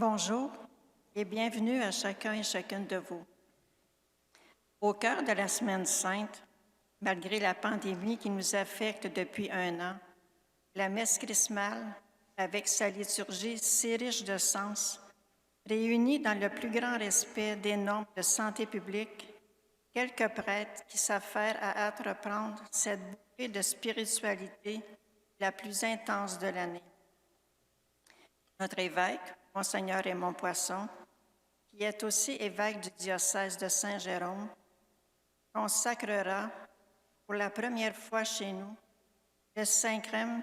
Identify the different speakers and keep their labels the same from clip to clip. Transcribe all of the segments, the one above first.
Speaker 1: Bonjour et bienvenue à chacun et chacune de vous. Au cœur de la Semaine sainte, malgré la pandémie qui nous affecte depuis 1 an, la messe chrismale, avec sa liturgie si riche de sens, réunit dans le plus grand respect des normes de santé publique quelques prêtres qui s'affairent à entreprendre cette bouffée de spiritualité la plus intense de l'année. Notre évêque, Monseigneur Raymond Poisson, qui est aussi évêque du diocèse de Saint-Jérôme, consacrera pour la première fois chez nous le Saint-Crème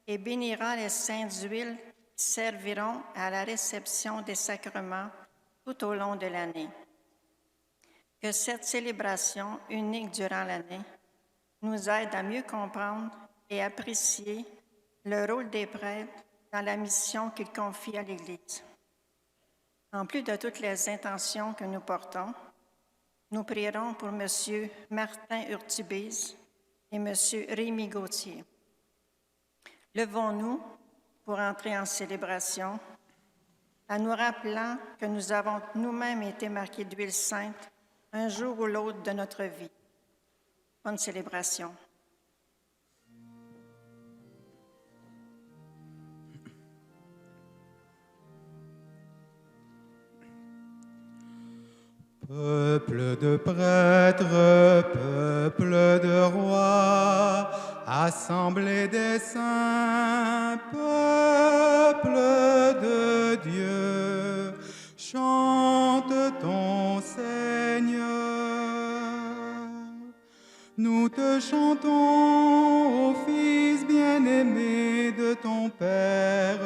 Speaker 1: et bénira les saintes huiles qui serviront à la réception des sacrements tout au long de l'année. Que cette célébration unique durant l'année nous aide à mieux comprendre et apprécier le rôle des prêtres dans la mission qu'ils confient à l'Église. En plus de toutes les intentions que nous portons, nous prierons pour M. Martin Urtubise et M. Rémi Gauthier. Levons-nous pour entrer en célébration en nous rappelant que nous avons nous-mêmes été marqués d'huile sainte un jour ou l'autre de notre vie. Bonne célébration.
Speaker 2: Peuple de prêtres, peuple de rois, assemblée des saints, peuple de Dieu, chante ton Seigneur. Nous te chantons, ô Fils bien-aimé de ton Père,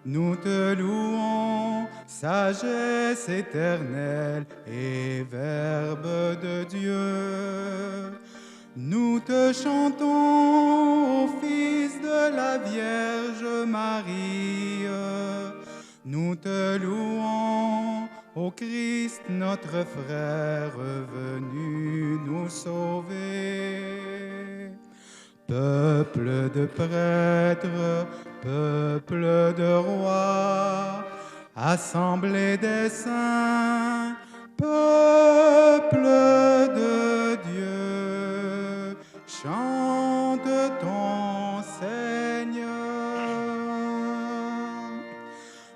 Speaker 2: nous te louons, sagesse éternelle et Verbe de Dieu. Nous te chantons, ô Fils de la Vierge Marie. Nous te louons, ô Christ, notre frère, venu nous sauver. Peuple de prêtres, peuple de rois, assemblée des saints, peuple de Dieu, chante ton Seigneur.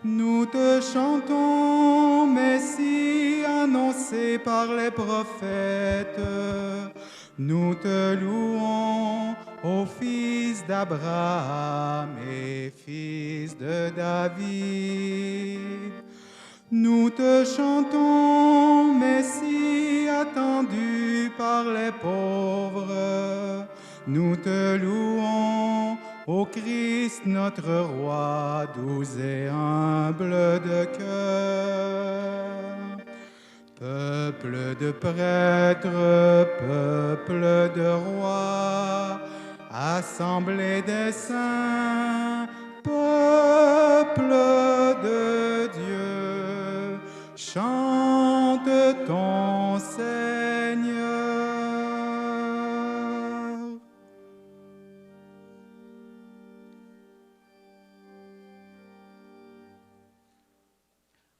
Speaker 2: Nous te chantons, Messie annoncé par les prophètes. Nous te louons, ô Fils d'Abraham et Fils de David. Nous te chantons, Messie attendu par les pauvres. Nous te louons, ô Christ notre Roi, doux et humble de cœur. Peuple de prêtres, peuple de rois, assemblée des saints, peuple de Dieu, chante ton Seigneur.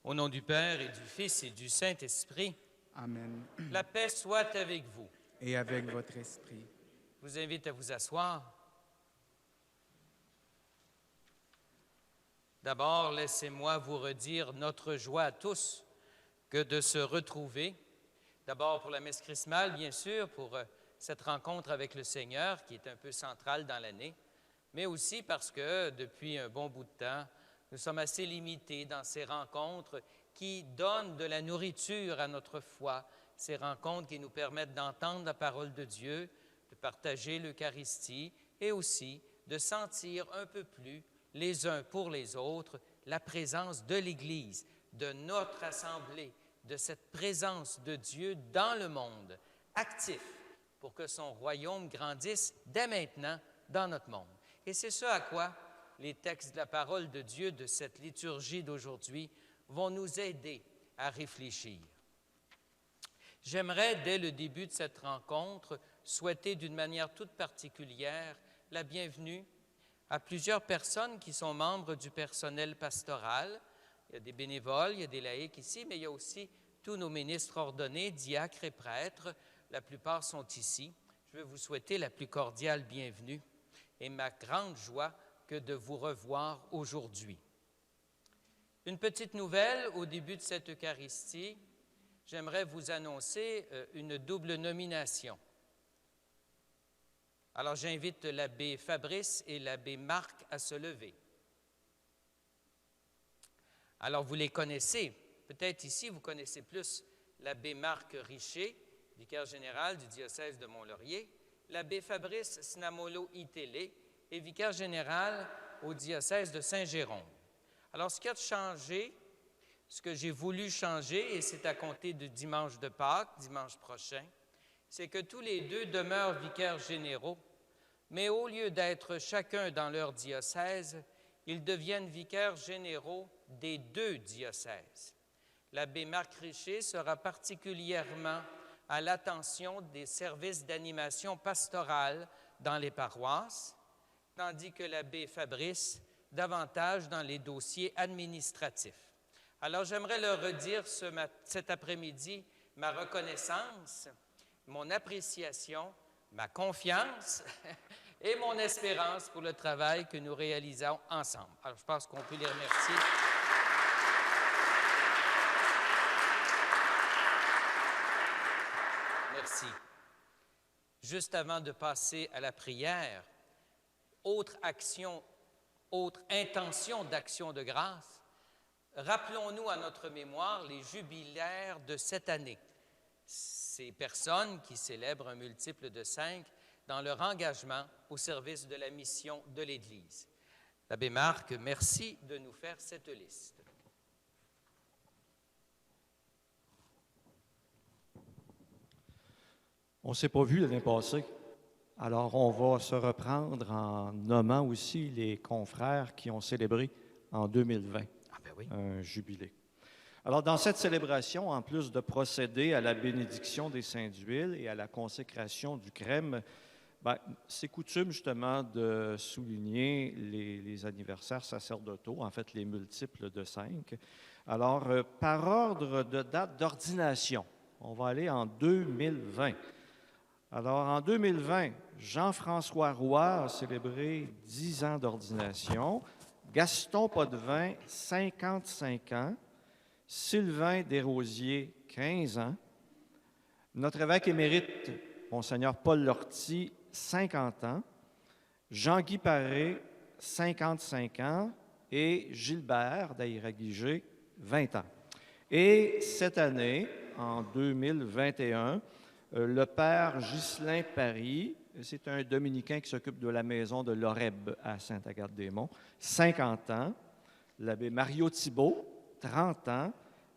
Speaker 3: Au nom du Père et du Fils et du Saint-Esprit,
Speaker 2: Amen.
Speaker 3: la paix soit avec vous.
Speaker 2: Et avec votre esprit.
Speaker 3: Je vous invite à vous asseoir. D'abord, laissez-moi vous redire notre joie à tous que de se retrouver. D'abord pour la messe chrismale, bien sûr, pour cette rencontre avec le Seigneur qui est un peu centrale dans l'année, mais aussi parce que depuis un bon bout de temps, nous sommes assez limités dans ces rencontres qui donnent de la nourriture à notre foi, ces rencontres qui nous permettent d'entendre la parole de Dieu, de partager l'Eucharistie et aussi de sentir un peu plus les uns pour les autres la présence de l'Église, de notre assemblée, de cette présence de Dieu dans le monde, actif pour que son royaume grandisse dès maintenant dans notre monde. Et c'est ce à quoi les textes de la parole de Dieu de cette liturgie d'aujourd'hui vont nous aider à réfléchir. J'aimerais, dès le début de cette rencontre, souhaiter d'une manière toute particulière la bienvenue à plusieurs personnes qui sont membres du personnel pastoral Il y a des bénévoles, il y a des laïcs ici, mais il y a aussi tous nos ministres ordonnés, diacres et prêtres. La plupart sont ici. Je veux vous souhaiter la plus cordiale bienvenue et ma grande joie que de vous revoir aujourd'hui. Une petite nouvelle au début de cette Eucharistie, j'aimerais vous annoncer une double nomination. Alors j'invite l'abbé Fabrice et l'abbé Marc à se lever. Alors vous les connaissez, peut-être ici vous connaissez plus l'abbé Marc Richer, vicaire général du diocèse de Mont-Laurier, l'abbé Fabrice Snamolo Itélé est vicaire général au diocèse de Saint-Jérôme. Alors, ce qui a changé, ce que j'ai voulu changer, et c'est à compter du dimanche de Pâques, dimanche prochain, c'est que tous les deux demeurent vicaires généraux, mais au lieu d'être chacun dans leur diocèse, ils deviennent vicaires généraux des deux diocèses. L'abbé Marc Richer sera particulièrement à l'attention des services d'animation pastorale dans les paroisses, tandis que l'abbé Fabrice davantage dans les dossiers administratifs. Alors, j'aimerais leur redire cet après-midi ma reconnaissance, mon appréciation, ma confiance et mon espérance pour le travail que nous réalisons ensemble. Alors, je pense qu'on peut les remercier. Merci. Juste avant de passer à la prière, autre intention d'action de grâce, rappelons-nous à notre mémoire les jubilaires de cette année. Ces personnes qui célèbrent un multiple de 5 dans leur engagement au service de la mission de l'Église. L'abbé Marc, merci de nous faire cette liste.
Speaker 4: On ne s'est pas vu l'année passée. Alors, on va se reprendre en nommant aussi les confrères qui ont célébré en 2020 un jubilé. Alors, dans cette célébration, en plus de procéder à la bénédiction des saints d'huile et à la consécration du crème, c'est coutume justement de souligner les anniversaires sacerdotaux, en fait les multiples de 5. Alors, par ordre de date d'ordination, on va aller en 2020. Alors, en 2020, Jean-François Roy a célébré 10 ans d'ordination, Gaston Potvin, 55 ans, Sylvain Desrosiers, 15 ans, notre évêque émérite, Monseigneur Paul Lortie, 50 ans, Jean-Guy Paré, 55 ans, et Gilbert d'Aïragigé, 20 ans. Et cette année, en 2021, le père Ghislain Paris, c'est un dominicain qui s'occupe de la maison de l'Oreb à Sainte-Agathe-des-Monts, 50 ans. L'abbé Mario Thibault, 30 ans.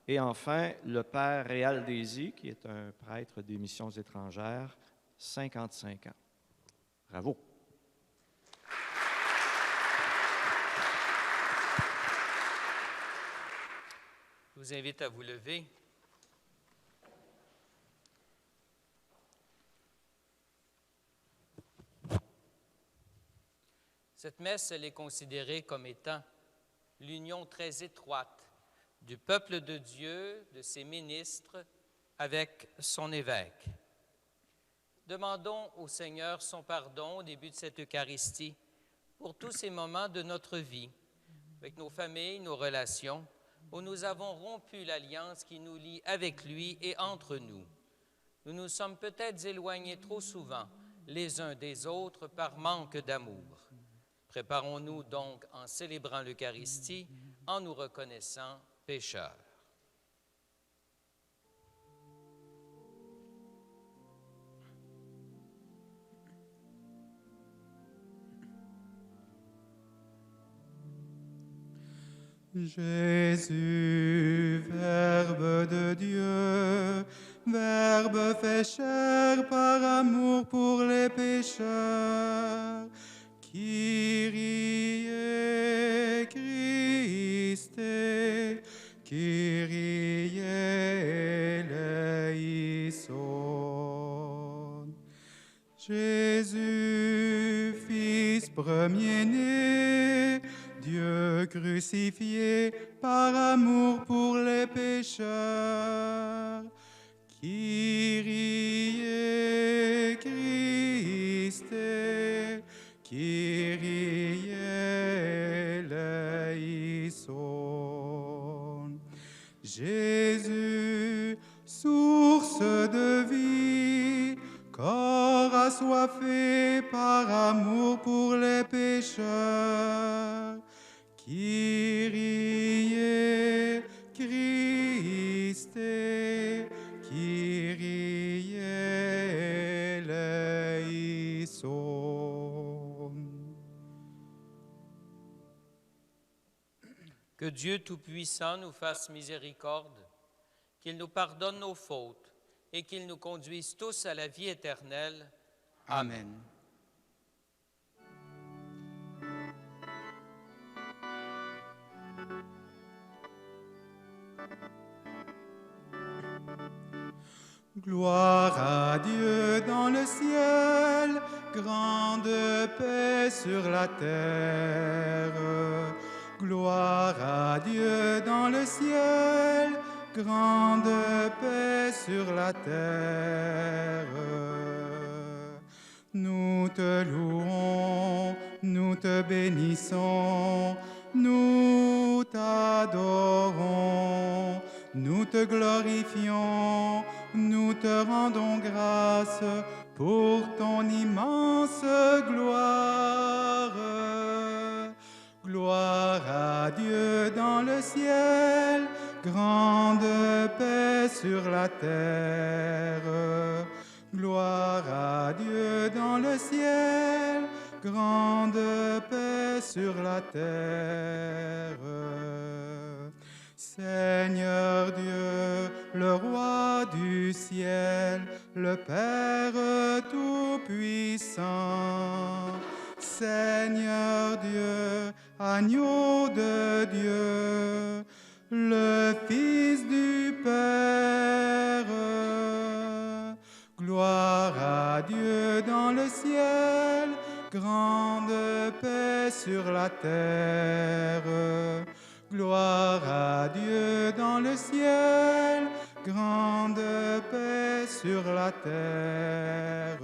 Speaker 4: Et enfin, le père Réal Désy, qui est un prêtre des missions étrangères, 55 ans. Bravo.
Speaker 3: Je vous invite à vous lever. Cette messe, elle est considérée comme étant l'union très étroite du peuple de Dieu, de ses ministres, avec son évêque. Demandons au Seigneur son pardon au début de cette Eucharistie pour tous ces moments de notre vie, avec nos familles, nos relations, où nous avons rompu l'alliance qui nous lie avec lui et entre nous. Nous nous sommes peut-être éloignés trop souvent les uns des autres par manque d'amour. Préparons-nous donc en célébrant l'Eucharistie, en nous reconnaissant pécheurs.
Speaker 2: Jésus, Verbe de Dieu, Verbe fait chair par amour pour les pécheurs, Kyrie Christe, Kyrie eleison. Jésus, Fils premier-né, Dieu crucifié par amour pour les pécheurs. Kyrie Christe, Kyrie eleison. Jésus, source de vie, corps assoiffé par amour pour les pécheurs. Kyrie Christe, Kyrie eleison.
Speaker 3: Que Dieu Tout-Puissant nous fasse miséricorde, qu'il nous pardonne nos fautes et qu'il nous conduise tous à la vie éternelle.
Speaker 2: Amen. Gloire à Dieu dans le ciel, grande paix sur la terre. Gloire à Dieu dans le ciel, grande paix sur la terre. Nous te louons, nous te bénissons, nous t'adorons, nous te glorifions, nous te rendons grâce pour ton immense gloire. Gloire à Dieu dans le ciel, grande paix sur la terre. Gloire à Dieu dans le ciel, grande paix sur la terre. Seigneur Dieu, le roi du ciel, le Père tout-puissant. Seigneur Dieu, agneau de Dieu, le Fils du Père. Gloire à Dieu dans le ciel, grande paix sur la terre. Gloire à Dieu dans le ciel, grande paix sur la terre.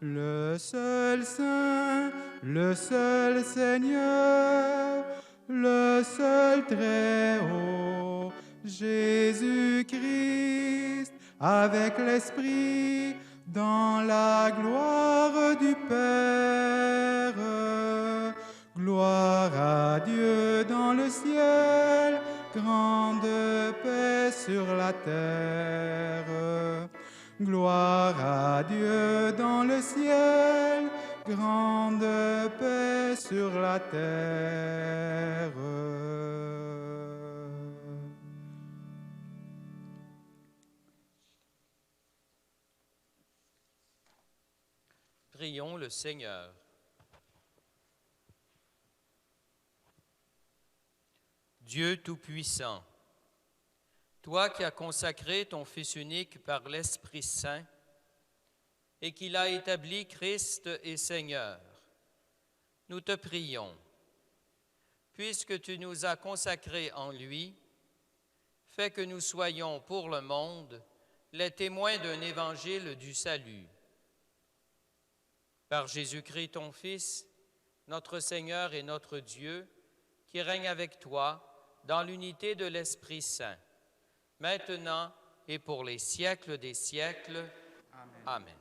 Speaker 2: Le seul Saint, le seul Seigneur, le seul Très-Haut, Jésus-Christ, avec l'Esprit, dans la gloire du Père. Gloire à Dieu dans le ciel, grande paix sur la terre. Gloire à Dieu dans le ciel, grande paix sur la terre.
Speaker 3: Prions le Seigneur. Dieu Tout-Puissant, toi qui as consacré ton Fils unique par l'Esprit Saint et qui l'as établi Christ et Seigneur, nous te prions, puisque tu nous as consacrés en lui, fais que nous soyons pour le monde les témoins d'un évangile du salut. Par Jésus-Christ ton Fils, notre Seigneur et notre Dieu, qui règne avec toi dans l'unité de l'Esprit Saint, maintenant et pour les siècles des siècles. Amen. Amen.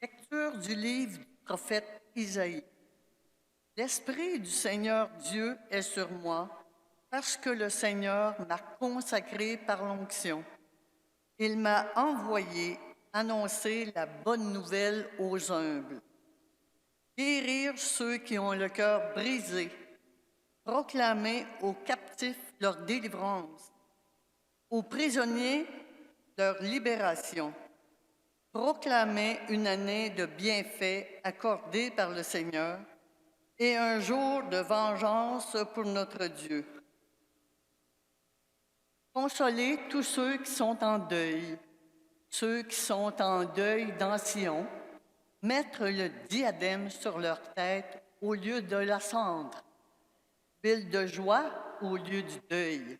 Speaker 5: Lecture du livre du prophète Isaïe. L'Esprit du Seigneur Dieu est sur moi, parce que le Seigneur m'a consacré par l'onction. Il m'a envoyé annoncer la bonne nouvelle aux humbles, guérir ceux qui ont le cœur brisé, proclamer aux captifs leur délivrance, aux prisonniers leur libération, proclamer une année de bienfaits accordée par le Seigneur, et un jour de vengeance pour notre Dieu. Consolez tous ceux qui sont en deuil, ceux qui sont en deuil dans Sion, mettre le diadème sur leur tête au lieu de la cendre, huile de joie au lieu du deuil,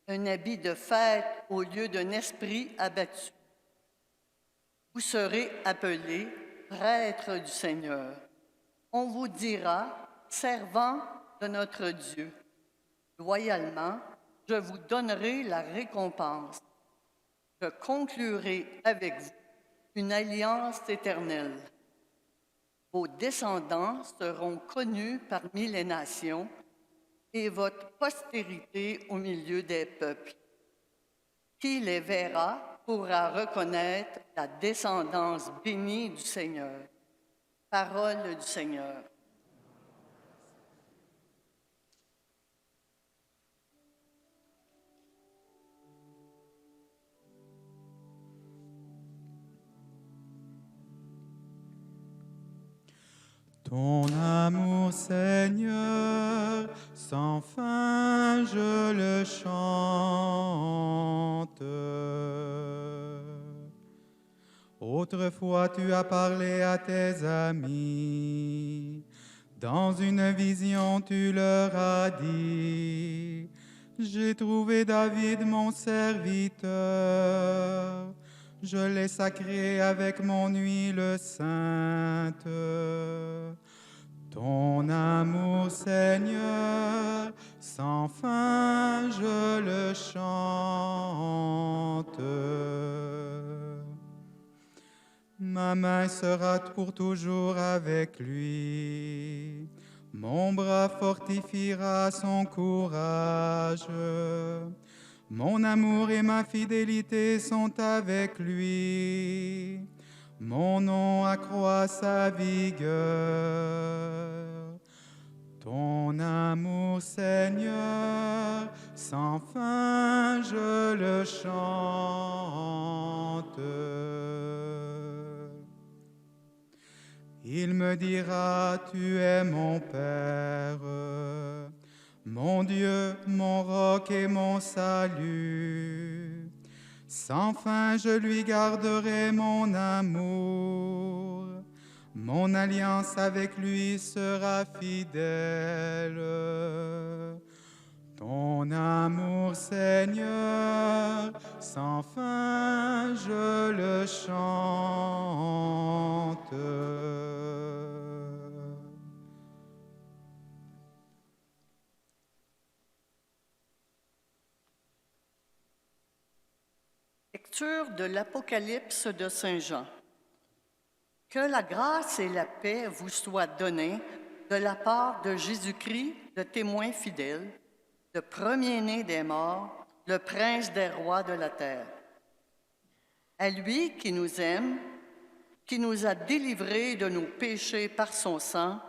Speaker 5: un habit de fête au lieu d'un esprit abattu. Vous serez appelés prêtres du Seigneur. On vous dira, servants de notre Dieu. Loyalement, je vous donnerai la récompense. Je conclurai avec vous une alliance éternelle. Vos descendants seront connus parmi les nations et votre postérité au milieu des peuples. Qui les verra pourra reconnaître la descendance bénie du Seigneur. Parole du Seigneur.
Speaker 2: Ton amour, Seigneur, sans fin je le chante. Autrefois tu as parlé à tes amis, dans une vision tu leur as dit, j'ai trouvé David mon serviteur, je l'ai sacré avec mon huile sainte. Ton amour, Seigneur, sans fin je le chante. Ma main sera pour toujours avec lui, mon bras fortifiera son courage. Mon amour et ma fidélité sont avec lui, mon nom accroît sa vigueur. Ton amour, Seigneur, sans fin je le chante. Il me dira, tu es mon Père, mon Dieu, mon roc et mon salut. Sans fin je lui garderai mon amour, mon alliance avec lui sera fidèle. Ton amour, Seigneur, sans fin je le chante.
Speaker 5: Lecture de l'Apocalypse de Saint Jean. Que la grâce et la paix vous soient données de la part de Jésus-Christ, le témoin fidèle, le premier-né des morts, le prince des rois de la terre. À lui qui nous aime, qui nous a délivrés de nos péchés par son sang,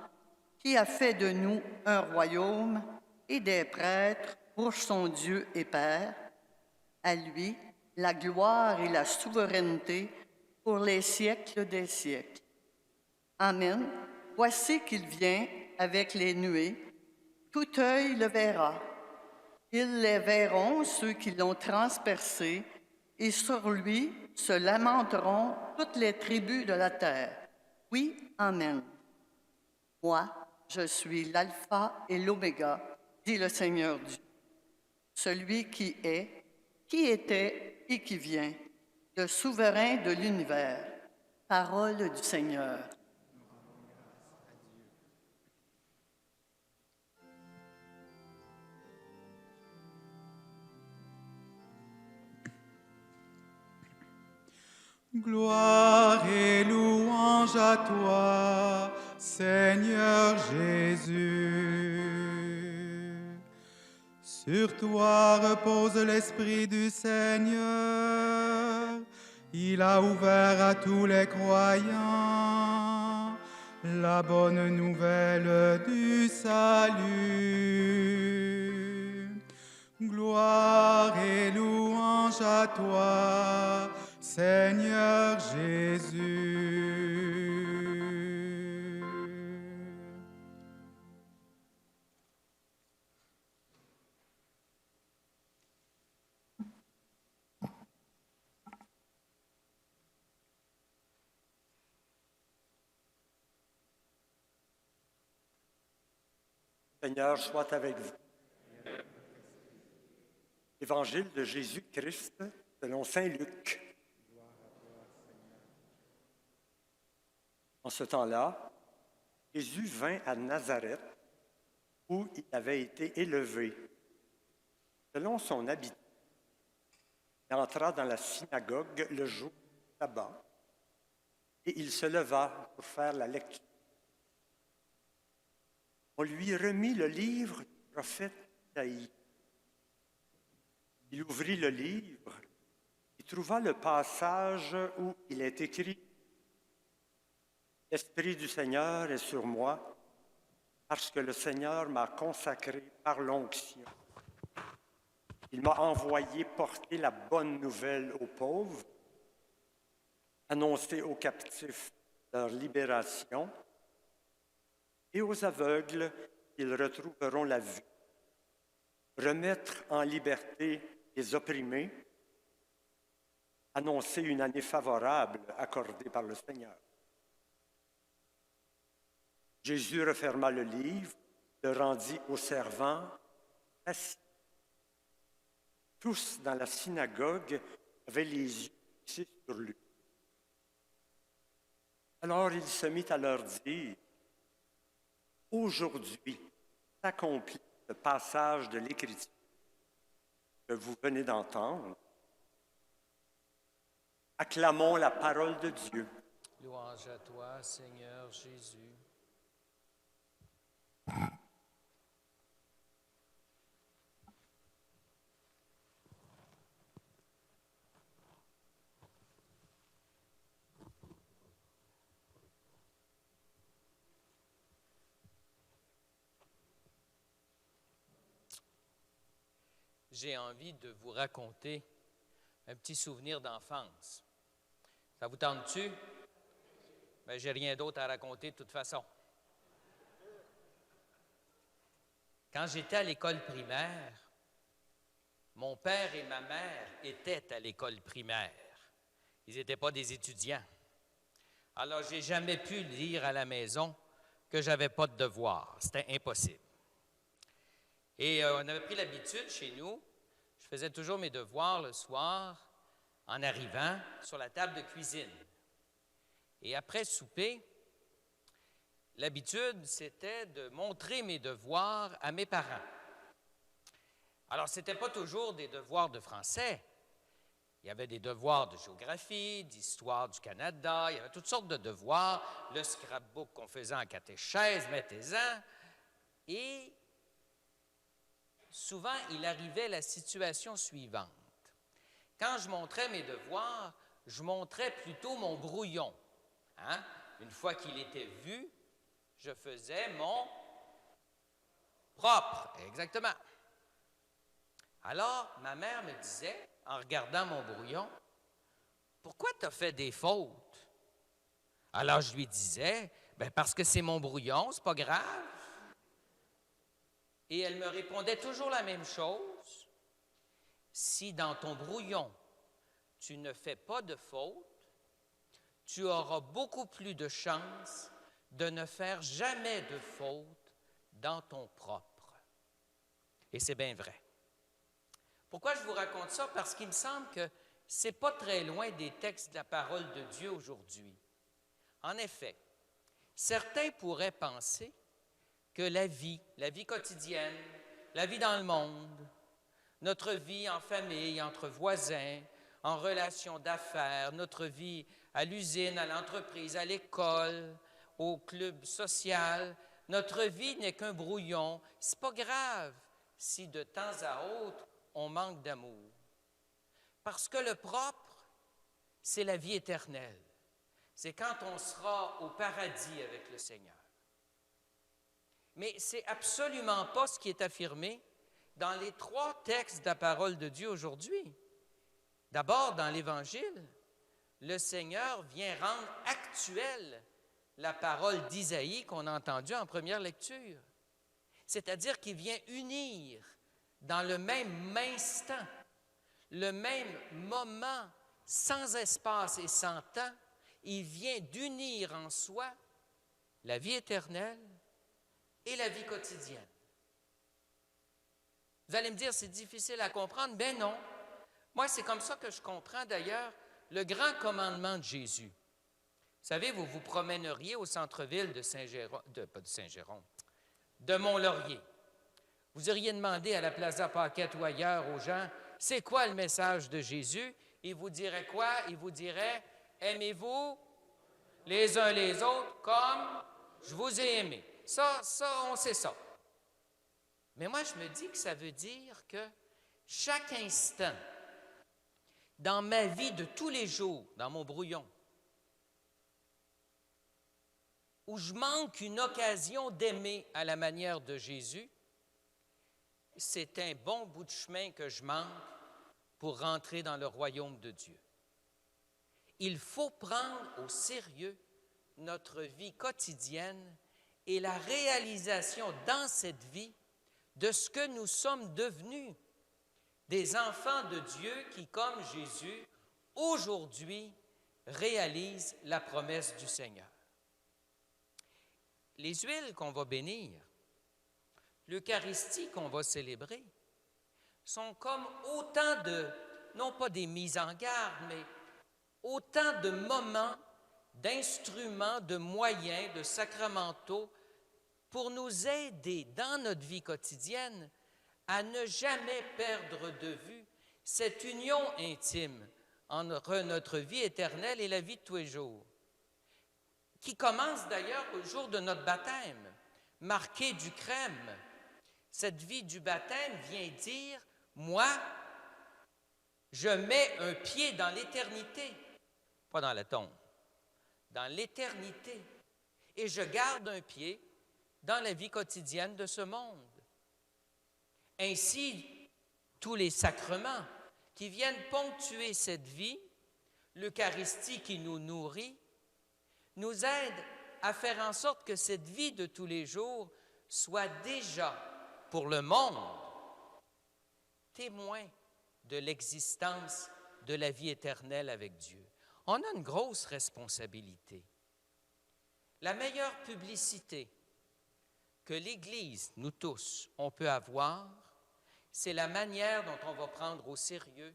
Speaker 5: qui a fait de nous un royaume et des prêtres pour son Dieu et Père, à lui la gloire et la souveraineté pour les siècles des siècles. Amen. Voici qu'il vient avec les nuées. Tout œil le verra. Ils les verront, ceux qui l'ont transpercé, et sur lui se lamenteront toutes les tribus de la terre. Oui, Amen. Moi, je suis l'alpha et l'oméga, dit le Seigneur Dieu, celui qui est, qui était et qui vient, le souverain de l'univers. Parole du Seigneur.
Speaker 2: Gloire et louange à toi, Seigneur Jésus. Sur toi repose l'Esprit du Seigneur. Il a ouvert à tous les croyants la bonne nouvelle du salut. Gloire et louange à toi, Seigneur Jésus.
Speaker 6: Seigneur soit avec vous. Évangile de Jésus-Christ selon saint Luc. En ce temps-là, Jésus vint à Nazareth, où il avait été élevé. Selon son habitude, il entra dans la synagogue le jour du sabbat, et il se leva pour faire la lecture. On lui remit le livre du prophète Isaïe. Il ouvrit le livre et trouva le passage où il est écrit « L'Esprit du Seigneur est sur moi, parce que le Seigneur m'a consacré par l'onction. Il m'a envoyé porter la bonne nouvelle aux pauvres, annoncer aux captifs leur libération et aux aveugles qu'ils retrouveront la vue, remettre en liberté les opprimés, annoncer une année favorable accordée par le Seigneur. » Jésus referma le livre, le rendit aux servants, assis. Tous dans la synagogue avaient les yeux fixés sur lui. Alors il se mit à leur dire, « Aujourd'hui s'accomplit le passage de l'Écriture que vous venez d'entendre. Acclamons la parole de Dieu. »
Speaker 3: Louange à toi, Seigneur Jésus. J'ai envie de vous raconter un petit souvenir d'enfance. Ça vous tente-tu? Bien, j'ai rien d'autre à raconter de toute façon. Quand j'étais à l'école primaire, mon père et ma mère étaient à l'école primaire. Ils n'étaient pas des étudiants. Alors, je n'ai jamais pu lire à la maison que je n'avais pas de devoir. C'était impossible. Et on avait pris l'habitude chez nous, je faisais toujours mes devoirs le soir en arrivant sur la table de cuisine. Et après souper, l'habitude, c'était de montrer mes devoirs à mes parents. Alors, ce n'était pas toujours des devoirs de français. Il y avait des devoirs de géographie, d'histoire du Canada, il y avait toutes sortes de devoirs. Le scrapbook qu'on faisait en catéchèse, mettez-en. Et souvent, il arrivait la situation suivante. Quand je montrais mes devoirs, je montrais plutôt mon brouillon. Hein? Une fois qu'il était vu, je faisais mon propre, exactement. Alors, ma mère me disait, en regardant mon brouillon, « Pourquoi tu as fait des fautes? » Alors, je lui disais, « Bien, parce que c'est mon brouillon, c'est pas grave. » Et elle me répondait toujours la même chose. « Si dans ton brouillon, tu ne fais pas de fautes, tu auras beaucoup plus de chances de ne faire jamais de fautes dans ton propre. » Et c'est bien vrai. Pourquoi je vous raconte ça? Parce qu'il me semble que ce n'est pas très loin des textes de la parole de Dieu aujourd'hui. En effet, certains pourraient penser que la vie quotidienne, la vie dans le monde, notre vie en famille, entre voisins, en relation d'affaires, notre vie à l'usine, à l'entreprise, à l'école, au club social, notre vie n'est qu'un brouillon. Ce n'est pas grave si de temps à autre, on manque d'amour. Parce que le propre, c'est la vie éternelle. C'est quand on sera au paradis avec le Seigneur. Mais ce n'est absolument pas ce qui est affirmé dans les 3 textes de la parole de Dieu aujourd'hui. D'abord, dans l'Évangile, le Seigneur vient rendre actuelle la parole d'Isaïe qu'on a entendue en première lecture. C'est-à-dire qu'il vient unir dans le même instant, le même moment, sans espace et sans temps, il vient d'unir en soi la vie éternelle et la vie quotidienne. Vous allez me dire, c'est difficile à comprendre. Ben non. Moi, c'est comme ça que je comprends d'ailleurs le grand commandement de Jésus. Vous savez, vous vous promèneriez au centre-ville de de Mont-Laurier. Vous auriez demandé à la Plaza Paquette ou ailleurs aux gens, c'est quoi le message de Jésus? Ils vous diraient quoi? Ils vous diraient, aimez-vous les uns les autres comme je vous ai aimé. Ça, on sait ça. Mais moi, je me dis que ça veut dire que chaque instant, dans ma vie de tous les jours, dans mon brouillon, où je manque une occasion d'aimer à la manière de Jésus, c'est un bon bout de chemin que je manque pour rentrer dans le royaume de Dieu. Il faut prendre au sérieux notre vie quotidienne et la réalisation dans cette vie de ce que nous sommes devenus, des enfants de Dieu qui, comme Jésus, aujourd'hui, réalisent la promesse du Seigneur. Les huiles qu'on va bénir, l'Eucharistie qu'on va célébrer, sont comme autant de, non pas des mises en garde, mais autant de moments, d'instruments, de moyens, de sacramentaux pour nous aider dans notre vie quotidienne à ne jamais perdre de vue cette union intime entre notre vie éternelle et la vie de tous les jours, qui commence d'ailleurs au jour de notre baptême, marqué du crème. Cette vie du baptême vient dire, moi, je mets un pied dans l'éternité, pas dans la tombe, dans l'éternité, et je garde un pied dans la vie quotidienne de ce monde. Ainsi, tous les sacrements qui viennent ponctuer cette vie, l'Eucharistie qui nous nourrit, nous aident à faire en sorte que cette vie de tous les jours soit déjà, pour le monde, témoin de l'existence de la vie éternelle avec Dieu. On a une grosse responsabilité. La meilleure publicité que l'Église, nous tous, on peut avoir, c'est la manière dont on va prendre au sérieux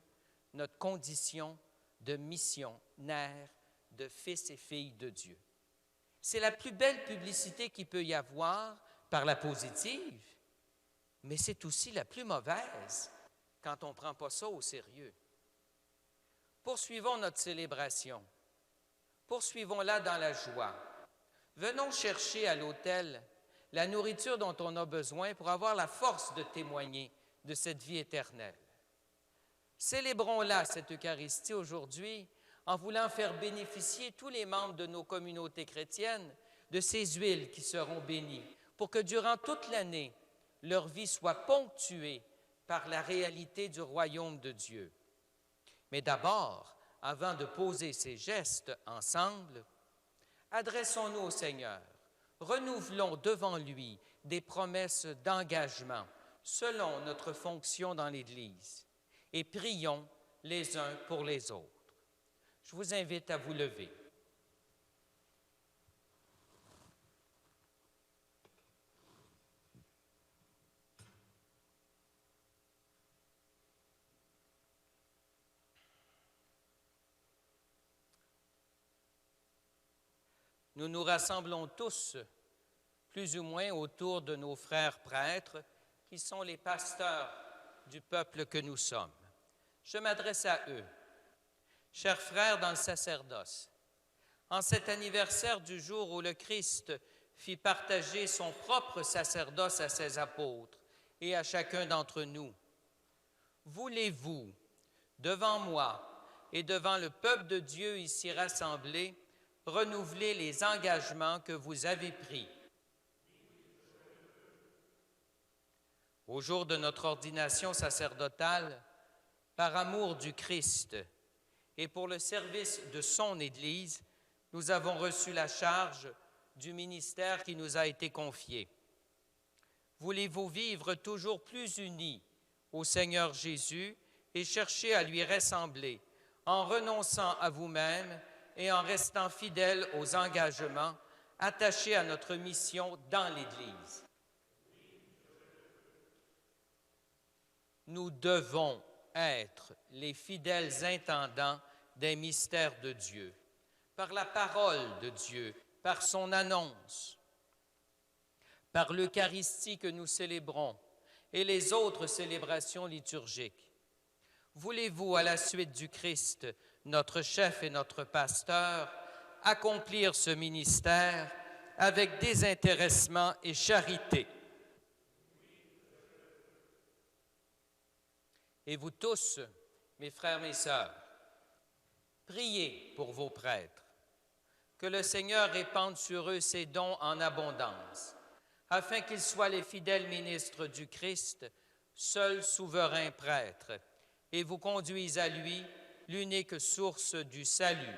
Speaker 3: notre condition de missionnaire, de fils et filles de Dieu. C'est la plus belle publicité qu'il peut y avoir par la positive, mais c'est aussi la plus mauvaise quand on ne prend pas ça au sérieux. Poursuivons notre célébration. Poursuivons-la dans la joie. Venons chercher à l'autel la nourriture dont on a besoin pour avoir la force de témoigner de cette vie éternelle. Célébrons-la, cette Eucharistie, aujourd'hui, en voulant faire bénéficier tous les membres de nos communautés chrétiennes de ces huiles qui seront bénies, pour que durant toute l'année, leur vie soit ponctuée par la réalité du royaume de Dieu. Mais d'abord, avant de poser ces gestes ensemble, adressons-nous au Seigneur. Renouvelons devant lui des promesses d'engagement selon notre fonction dans l'Église et prions les uns pour les autres. Je vous invite à vous lever. Nous nous rassemblons tous, plus ou moins, autour de nos frères prêtres, qui sont les pasteurs du peuple que nous sommes. Je m'adresse à eux. Chers frères dans le sacerdoce, en cet anniversaire du jour où le Christ fit partager son propre sacerdoce à ses apôtres et à chacun d'entre nous, voulez-vous, devant moi et devant le peuple de Dieu ici rassemblé, renouveler les engagements que vous avez pris? Au jour de notre ordination sacerdotale, par amour du Christ et pour le service de son Église, nous avons reçu la charge du ministère qui nous a été confié. Voulez-vous vivre toujours plus unis au Seigneur Jésus et chercher à lui ressembler en renonçant à vous-même et en restant fidèles aux engagements attachés à notre mission dans l'Église? nous devons être les fidèles intendants des mystères de Dieu, par la parole de Dieu, par son annonce, par l'Eucharistie que nous célébrons et les autres célébrations liturgiques. Voulez-vous, à la suite du Christ, notre chef et notre pasteur, accomplir ce ministère avec désintéressement et charité? Et vous tous, mes frères, mes sœurs, priez pour vos prêtres, que le Seigneur répande sur eux ses dons en abondance, afin qu'ils soient les fidèles ministres du Christ, seul souverain prêtre, et vous conduisent à lui, l'unique source du salut.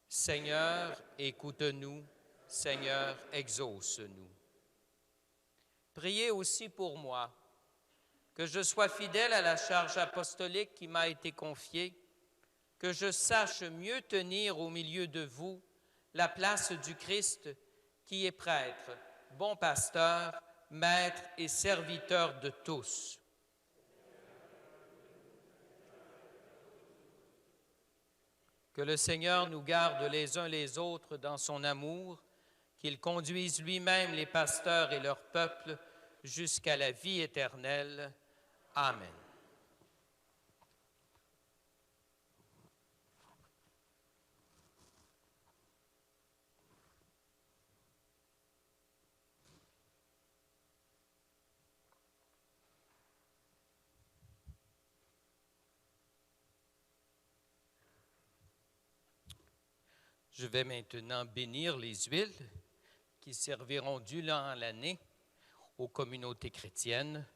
Speaker 3: Seigneur, écoute-nous. Seigneur, exauce-nous. Priez aussi pour moi, que je sois fidèle à la charge apostolique qui m'a été confiée, que je sache mieux tenir au milieu de vous la place du Christ qui est prêtre, bon pasteur, maître et serviteur de tous. Que le Seigneur nous garde les uns les autres dans son amour, qu'il conduise lui-même les pasteurs et leur peuple jusqu'à la vie éternelle. Amen. Je vais maintenant bénir les huiles qui serviront durant l'année aux communautés chrétiennes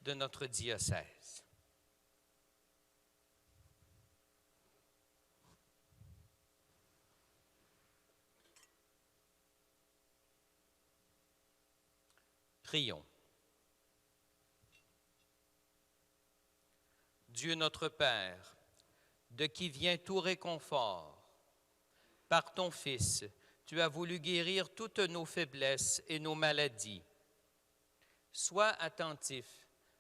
Speaker 3: de notre diocèse. Prions. Dieu notre Père, de qui vient tout réconfort, par ton Fils, tu as voulu guérir toutes nos faiblesses et nos maladies. Sois attentif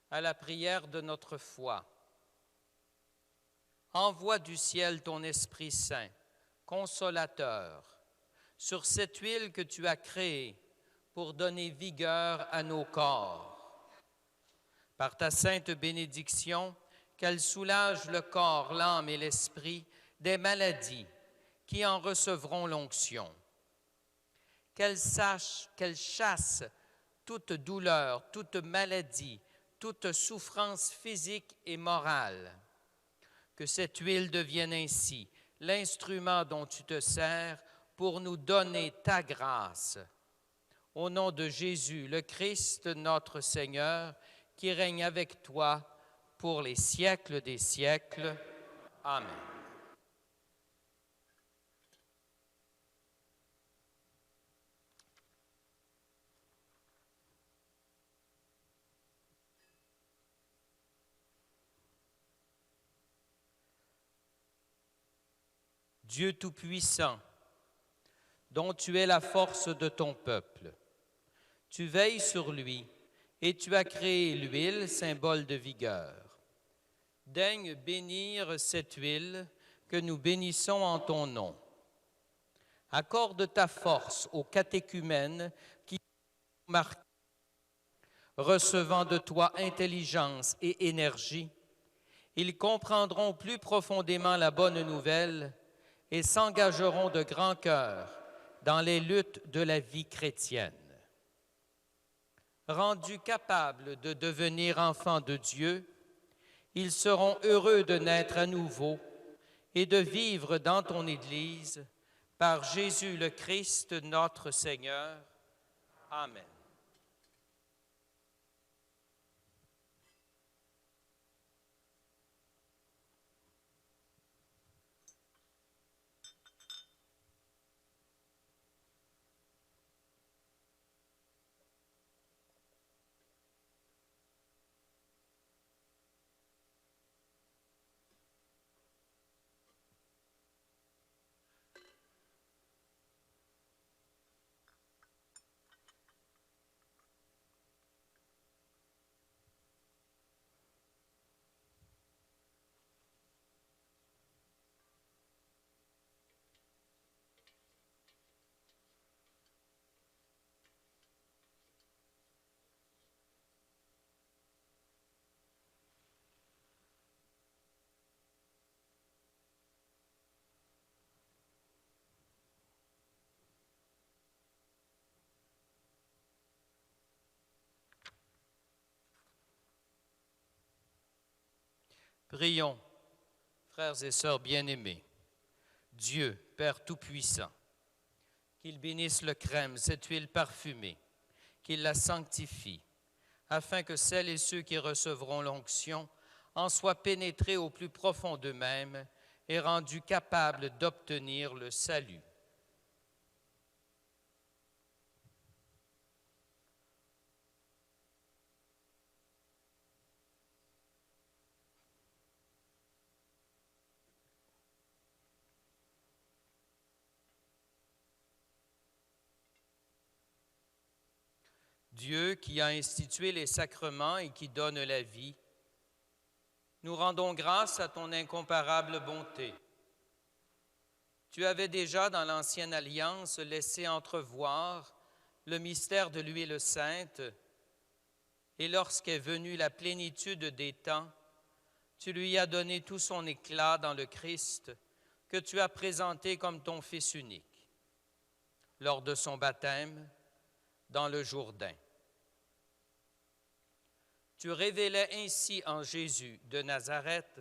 Speaker 3: à la prière de notre foi. Envoie du ciel ton Esprit Saint, consolateur, sur cette huile que tu as créée pour donner vigueur à nos corps. Par ta sainte bénédiction, qu'elle soulage le corps, l'âme et l'esprit des maladies qui en recevront l'onction. Qu'elle chasse toute douleur, toute maladie, toute souffrance physique et morale. Que cette huile devienne ainsi l'instrument dont tu te sers pour nous donner ta grâce. Au nom de Jésus, le Christ, notre Seigneur, qui règne avec toi pour les siècles des siècles. Amen. Dieu Tout-Puissant, dont tu es la force de ton peuple, tu veilles sur lui et tu as créé l'huile, symbole de vigueur. Daigne bénir cette huile que nous bénissons en ton nom. Accorde ta force aux catéchumènes qui sont marqués, recevant de toi intelligence et énergie. Ils comprendront plus profondément la bonne nouvelle et s'engageront de grand cœur dans les luttes de la vie chrétienne. Rendus capables de devenir enfants de Dieu, ils seront heureux de naître à nouveau et de vivre dans ton Église, par Jésus le Christ, notre Seigneur. Amen. Prions, frères et sœurs bien-aimés. Dieu, Père Tout-Puissant, qu'il bénisse le crème, cette huile parfumée, qu'il la sanctifie, afin que celles et ceux qui recevront l'onction en soient pénétrés au plus profond d'eux-mêmes et rendus capables d'obtenir le salut. Dieu qui a institué les sacrements et qui donne la vie, nous rendons grâce à ton incomparable bonté. Tu avais déjà dans l'Ancienne Alliance laissé entrevoir le mystère de l'huile sainte, et lorsqu'est venue la plénitude des temps, tu lui as donné tout son éclat dans le Christ, que tu as présenté comme ton Fils unique, lors de son baptême dans le Jourdain. Tu révélais ainsi en Jésus de Nazareth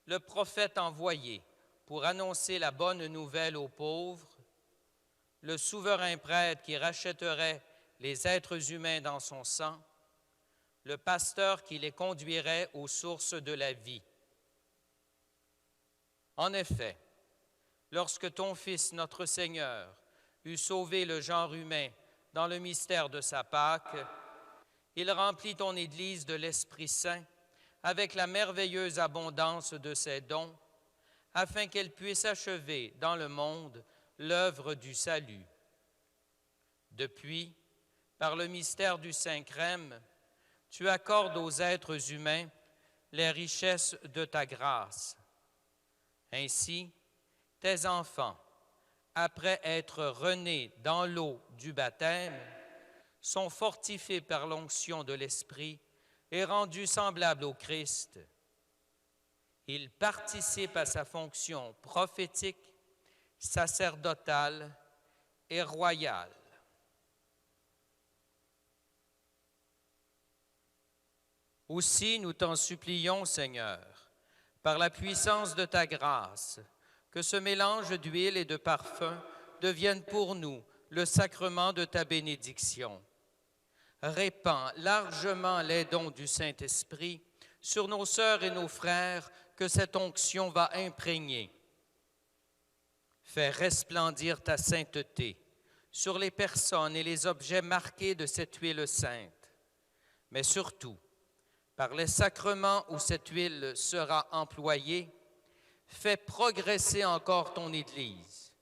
Speaker 3: le prophète envoyé pour annoncer la bonne nouvelle aux pauvres, le souverain prêtre qui rachèterait les êtres humains dans son sang, le pasteur qui les conduirait aux sources de la vie. En effet, lorsque ton Fils, notre Seigneur, eut sauvé le genre humain dans le mystère de sa Pâque, il remplit ton Église de l'Esprit Saint avec la merveilleuse abondance de ses dons, afin qu'elle puisse achever dans le monde l'œuvre du salut. Depuis, par le mystère du Saint-Crème, tu accordes aux êtres humains les richesses de ta grâce. Ainsi, tes enfants, après être renés dans l'eau du baptême, sont fortifiés par l'onction de l'Esprit et rendus semblables au Christ. Ils participent à sa fonction prophétique, sacerdotale et royale. Aussi, nous t'en supplions, Seigneur, par la puissance de ta grâce, que ce mélange d'huile et de parfum devienne pour nous le sacrement de ta bénédiction. Répands largement les dons du Saint-Esprit sur nos sœurs et nos frères que cette onction va imprégner. Fais resplendir ta sainteté sur les personnes et les objets marqués de cette huile sainte, mais surtout, par les sacrements où cette huile sera employée, fais progresser encore ton Église,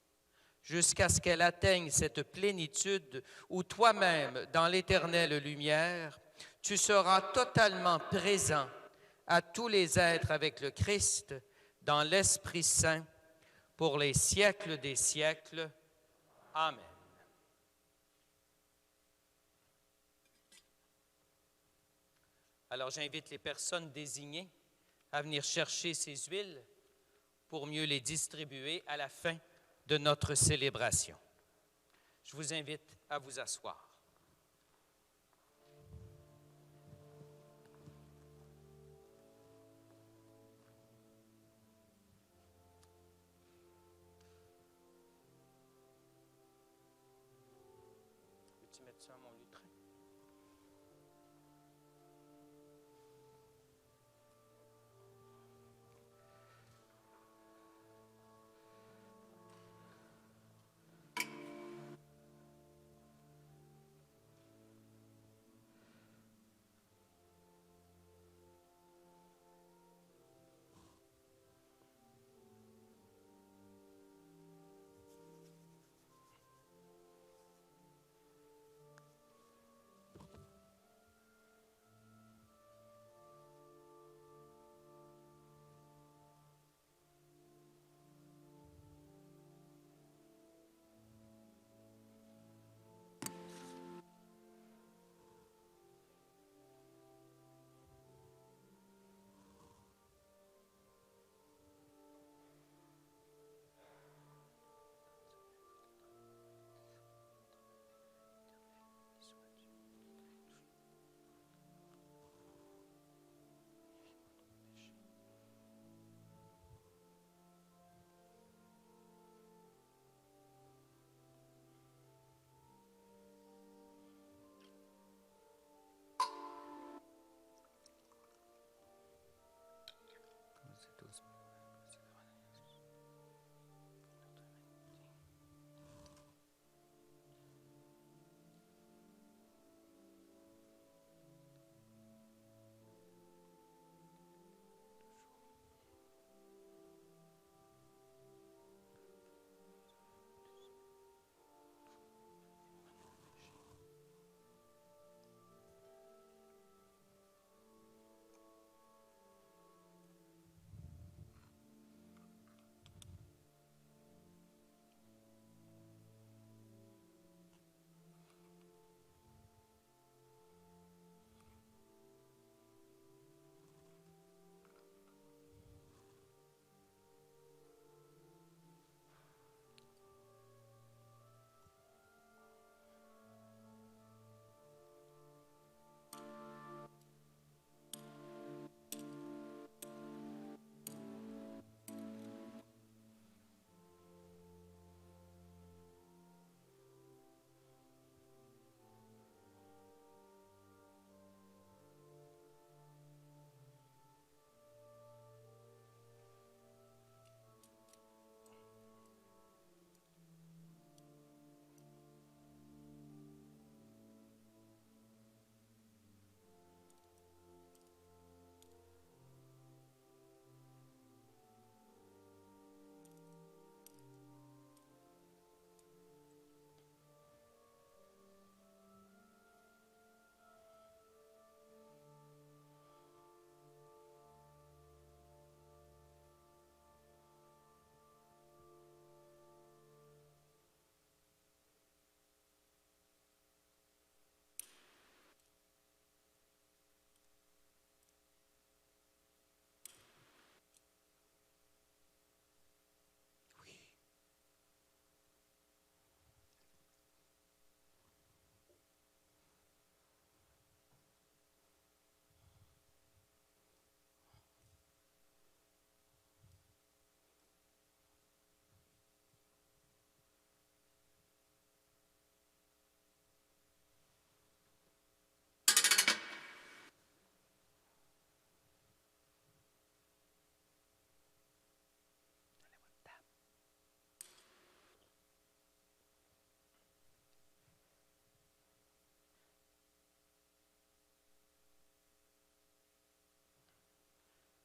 Speaker 3: jusqu'à ce qu'elle atteigne cette plénitude où toi-même, dans l'éternelle lumière, tu seras totalement présent à tous les êtres avec le Christ dans l'Esprit Saint pour les siècles des siècles. Amen. Alors j'invite les personnes désignées à venir chercher ces huiles pour mieux les distribuer à la fin de notre célébration. Je vous invite à vous asseoir. Peux-tu mettre ça à mon lutrin?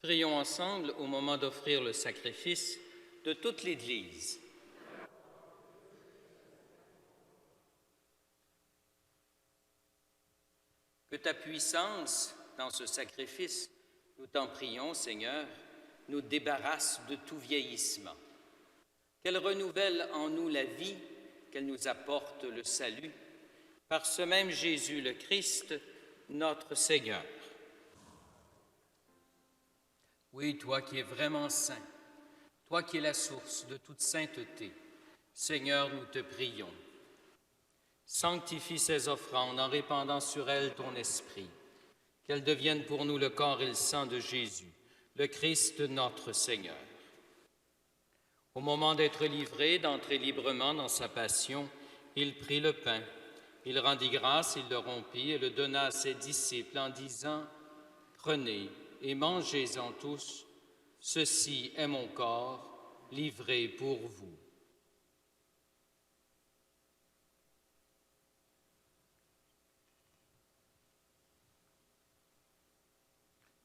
Speaker 3: Prions ensemble au moment d'offrir le sacrifice de toute l'Église. Que ta puissance dans ce sacrifice, nous t'en prions, Seigneur, nous débarrasse de tout vieillissement. Qu'elle renouvelle en nous la vie, qu'elle nous apporte le salut, par ce même Jésus le Christ, notre Seigneur. Oui, toi qui es vraiment saint, toi qui es la source de toute sainteté, Seigneur, nous te prions. Sanctifie ces offrandes en répandant sur elles ton esprit, qu'elles deviennent pour nous le corps et le sang de Jésus, le Christ notre Seigneur. Au moment d'être livré, d'entrer librement dans sa passion, il prit le pain, il rendit grâce, il le rompit et le donna à ses disciples en disant « Prenez et mangez-en tous, ceci est mon corps livré pour vous. »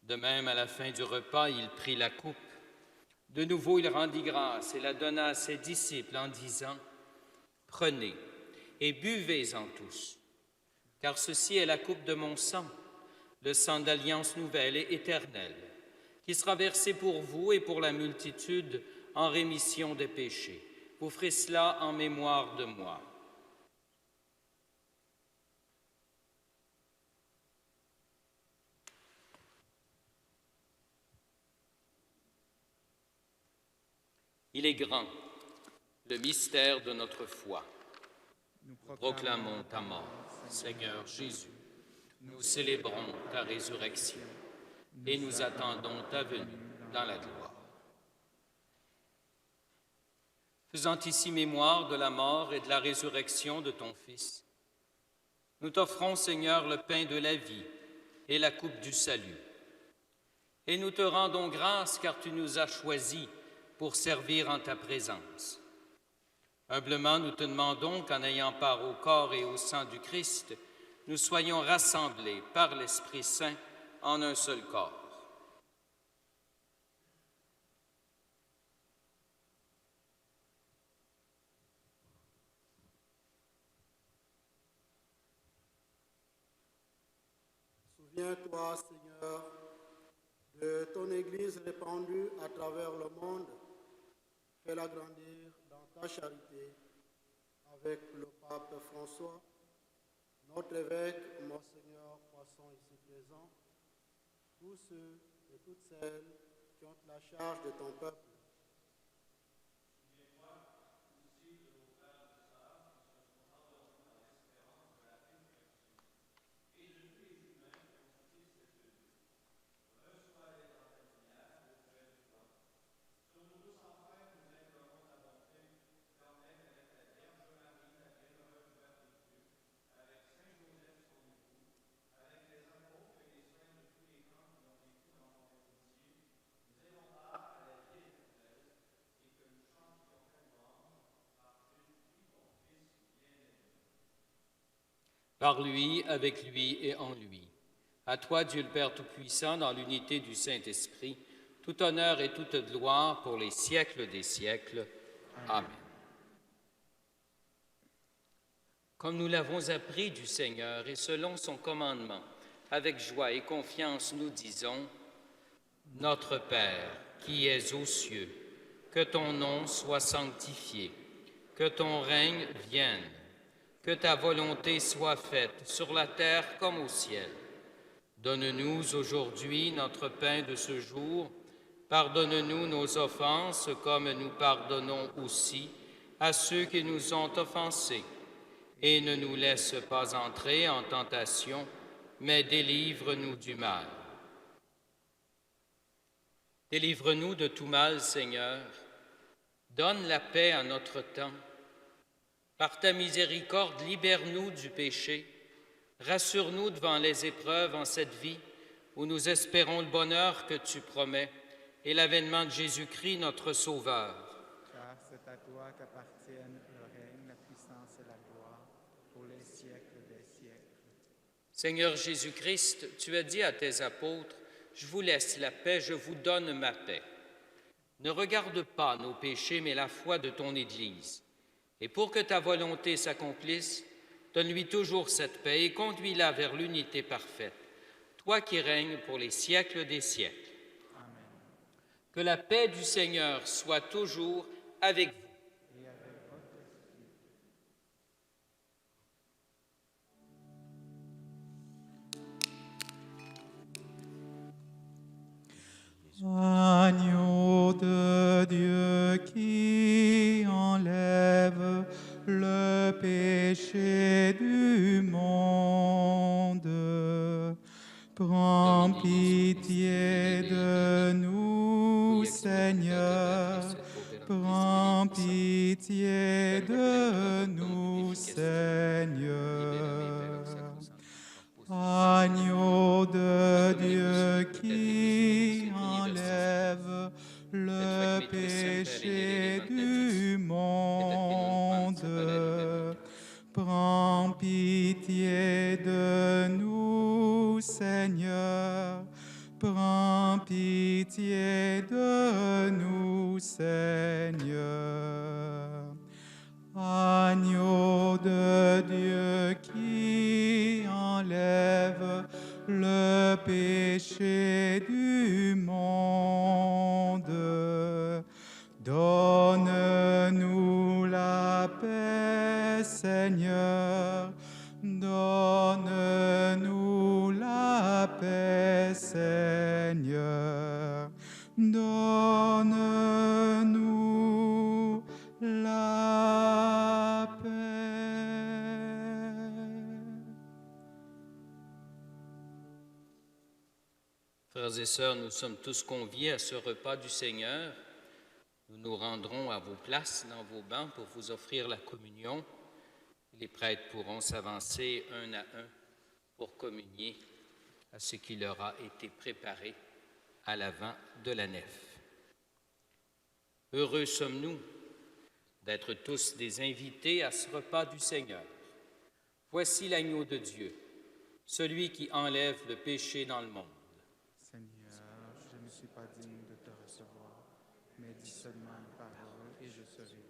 Speaker 3: De même, à la fin du repas, il prit la coupe. De nouveau, il rendit grâce et la donna à ses disciples en disant « Prenez et buvez-en tous, car ceci est la coupe de mon sang, le sang d'alliance nouvelle et éternelle, qui sera versé pour vous et pour la multitude en rémission des péchés. Vous ferez cela en mémoire de moi. » Il est grand, le mystère de notre foi. Nous proclamons ta mort, Seigneur Jésus. Nous célébrons ta résurrection et nous attendons ta venue dans la gloire. Faisant ici mémoire de la mort et de la résurrection de ton Fils, nous t'offrons, Seigneur, le pain de la vie et la coupe du salut. Et nous te rendons grâce car tu nous as choisis pour servir en ta présence. Humblement, nous te demandons qu'en ayant part au corps et au sang du Christ, nous soyons rassemblés par l'Esprit Saint en un seul corps.
Speaker 7: Souviens-toi, Seigneur, de ton Église répandue à travers le monde. Fais-la grandir dans ta charité avec le pape François, notre évêque, Monseigneur Poisson ici présent, tous ceux et toutes celles qui ont la charge de ton peuple.
Speaker 3: Par lui, avec lui et en lui. À toi, Dieu le Père Tout-Puissant, dans l'unité du Saint-Esprit, tout honneur et toute gloire pour les siècles des siècles. Amen. Comme nous l'avons appris du Seigneur et selon son commandement, avec joie et confiance, nous disons « Notre Père, qui es aux cieux, que ton nom soit sanctifié, que ton règne vienne. Que ta volonté soit faite sur la terre comme au ciel. Donne-nous aujourd'hui notre pain de ce jour. Pardonne-nous nos offenses comme nous pardonnons aussi à ceux qui nous ont offensés. Et ne nous laisse pas entrer en tentation, mais délivre-nous du mal. Délivre-nous de tout mal, Seigneur. Donne la paix à notre temps. Par ta miséricorde, libère-nous du péché. Rassure-nous devant les épreuves en cette vie où nous espérons le bonheur que tu promets et l'avènement de Jésus-Christ, notre Sauveur.
Speaker 2: Car c'est à toi qu'appartiennent le règne, la puissance et la gloire pour les siècles des siècles.
Speaker 3: Seigneur Jésus-Christ, tu as dit à tes apôtres, Je vous laisse la paix, je vous donne ma paix. Ne regarde pas nos péchés, mais la foi de ton Église. Et pour que ta volonté s'accomplisse, donne-lui toujours cette paix et conduis-la vers l'unité parfaite, toi qui règnes pour les siècles des siècles. Amen. Que la paix du Seigneur soit toujours avec vous.
Speaker 2: Agneau de Dieu qui enlève le péché du monde, prends pitié de nous, Seigneur, prends pitié de nous, Seigneur. Agneau de Dieu qui enlève le péché du monde, prends pitié de nous, Seigneur, prends pitié de nous, Seigneur. Agneau de Dieu qui enlève le péché du monde, donne-nous la paix, Seigneur, donne-nous la paix, Seigneur, donne-nous la paix.
Speaker 3: Frères et sœurs, nous sommes tous conviés à ce repas du Seigneur. Nous nous rendrons à vos places dans vos bancs pour vous offrir la communion. Les prêtres pourront s'avancer un à un pour communier à ce qui leur a été préparé à l'avant de la nef. Heureux sommes-nous d'être tous des invités à ce repas du Seigneur. Voici l'agneau de Dieu, celui qui enlève le péché dans le monde.
Speaker 2: Seigneur, je ne suis pas digne de te recevoir, mais dis seulement une parole et je serai guéri.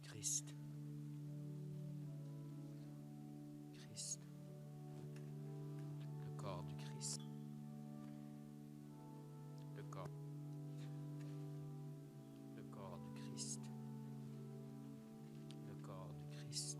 Speaker 3: Christ. Christ. Le corps du Christ. Le corps. Le corps du Christ. Le corps du Christ.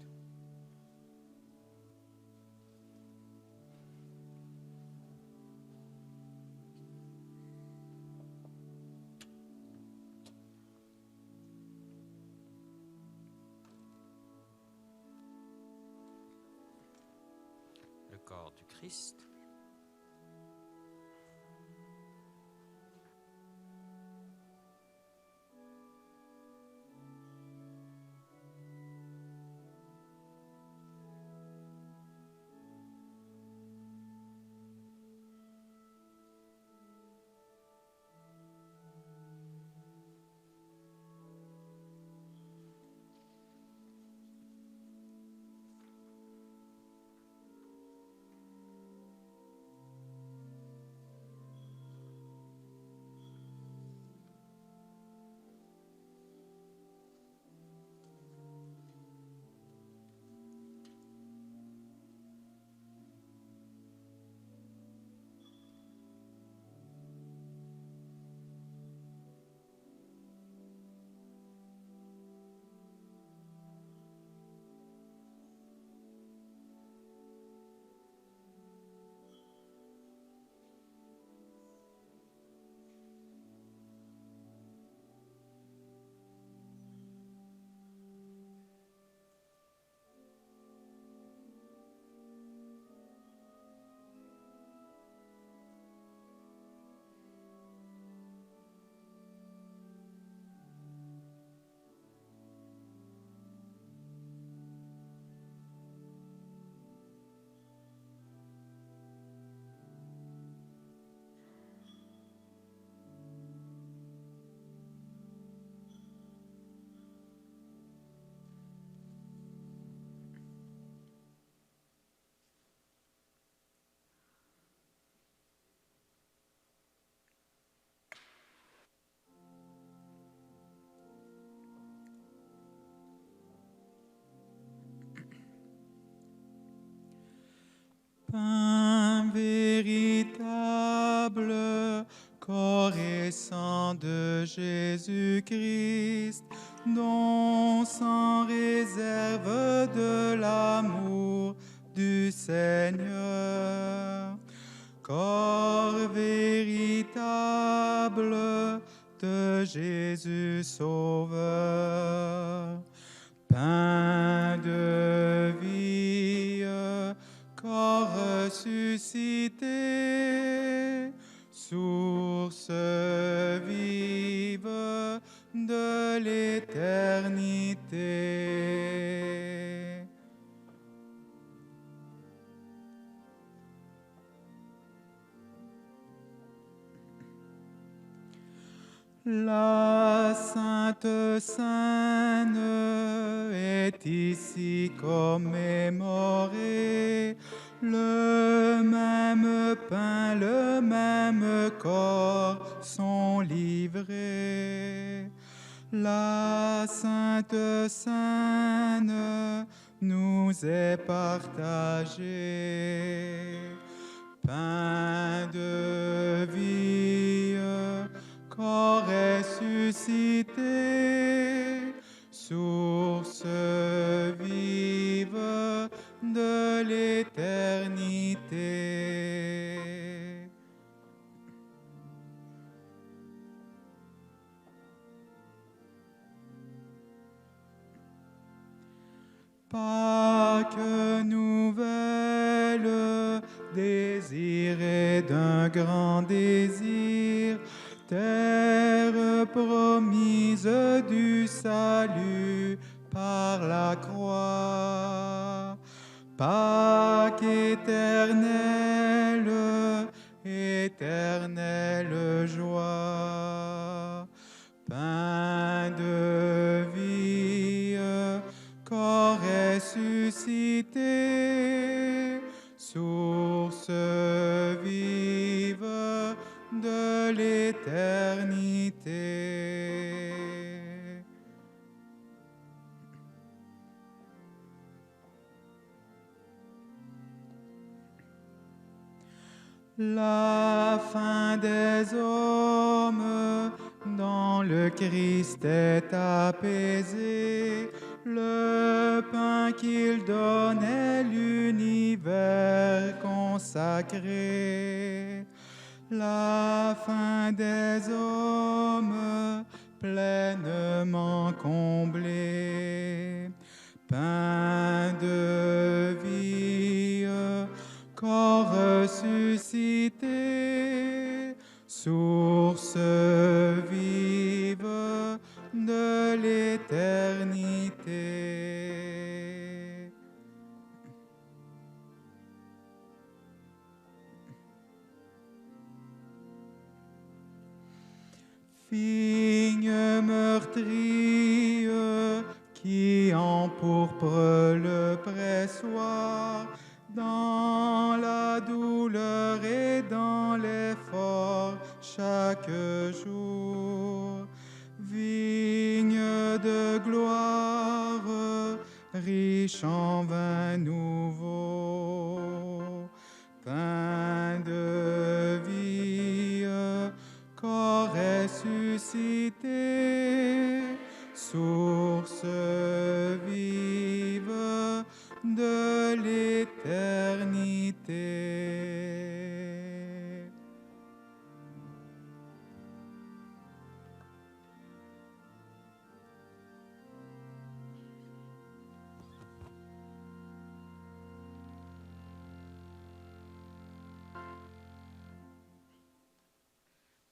Speaker 3: Le corps du Christ.
Speaker 2: sang de Jésus-Christ, don sans réserve de l'amour du Seigneur. Corps véritable de Jésus Sauveur, pain de vie, corps ressuscité, source vive de l'éternité. La Sainte Seine est ici commémorée, le même pain, le même corps sont livrés. La Sainte Seine nous est partagée. Pain de vie, corps ressuscité, source vive de l'éternité. Pâques nouvelle, désirée d'un grand désir, terre promise du salut par la croix. Pâques éternelle, éternelle joie. Pain de vie, corps ressuscité, source vive de l'éternité. La fin des hommes dans le Christ est apaisée, le pain qu'il donne est l'univers consacré. La fin des hommes pleinement comblée, pain de vie, corps ressuscité, source vive de l'éternité. Vigne meurtrie qui empourpre le pressoir, dans la douleur et dans l'effort chaque jour. Vigne de gloire, riche en vin nouveau. Pain de vie, corps ressuscité, source vive de l'éternité.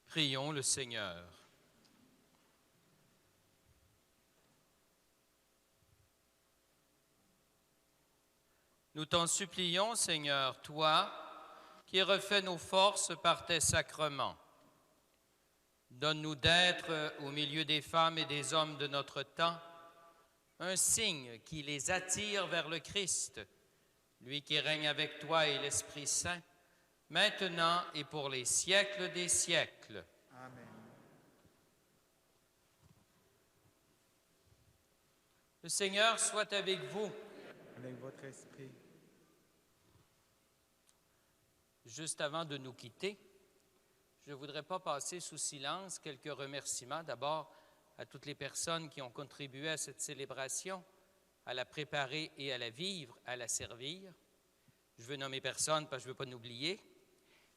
Speaker 3: Prions le Seigneur. Nous t'en supplions, Seigneur, toi qui refais nos forces par tes sacrements. Donne-nous d'être, au milieu des femmes et des hommes de notre temps, un signe qui les attire vers le Christ, lui qui règne avec toi et l'Esprit Saint, maintenant et pour les siècles des siècles.
Speaker 2: Amen.
Speaker 3: Le Seigneur soit avec vous.
Speaker 2: Avec votre esprit.
Speaker 3: Juste avant de nous quitter, je ne voudrais pas passer sous silence quelques remerciements. D'abord, à toutes les personnes qui ont contribué à cette célébration, à la préparer et à la vivre, à la servir. Je veux nommer personne parce que je ne veux pas nous oublier,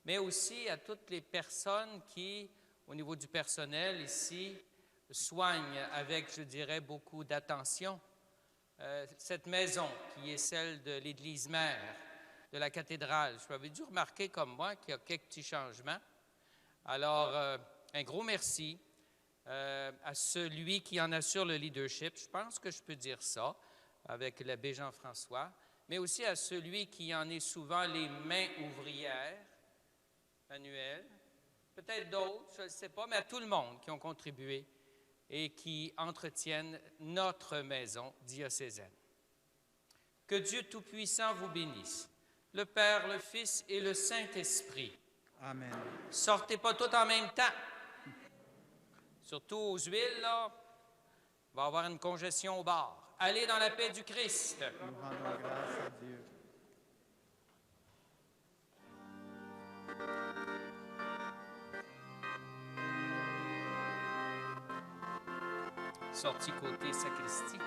Speaker 3: mais aussi à toutes les personnes qui, au niveau du personnel ici, soignent avec, je dirais, beaucoup d'attention cette maison qui est celle de l'Église mère, de la cathédrale. Vous avez dû remarquer comme moi qu'il y a quelques petits changements. Alors, un gros merci à celui qui en assure le leadership. Je pense que je peux dire ça avec l'abbé Jean-François, mais aussi à celui qui en est souvent les mains ouvrières, Manuel, peut-être d'autres, je ne sais pas, mais à tout le monde qui ont contribué et qui entretiennent notre maison diocésaine. Que Dieu Tout-Puissant vous bénisse, le Père, le Fils et le Saint-Esprit.
Speaker 2: Amen.
Speaker 3: Sortez pas tout en même temps. Surtout aux huiles, là, il va y avoir une congestion au bar. Allez dans la paix du Christ.
Speaker 2: Nous rendons grâce à Dieu.
Speaker 3: Sortie côté sacristie.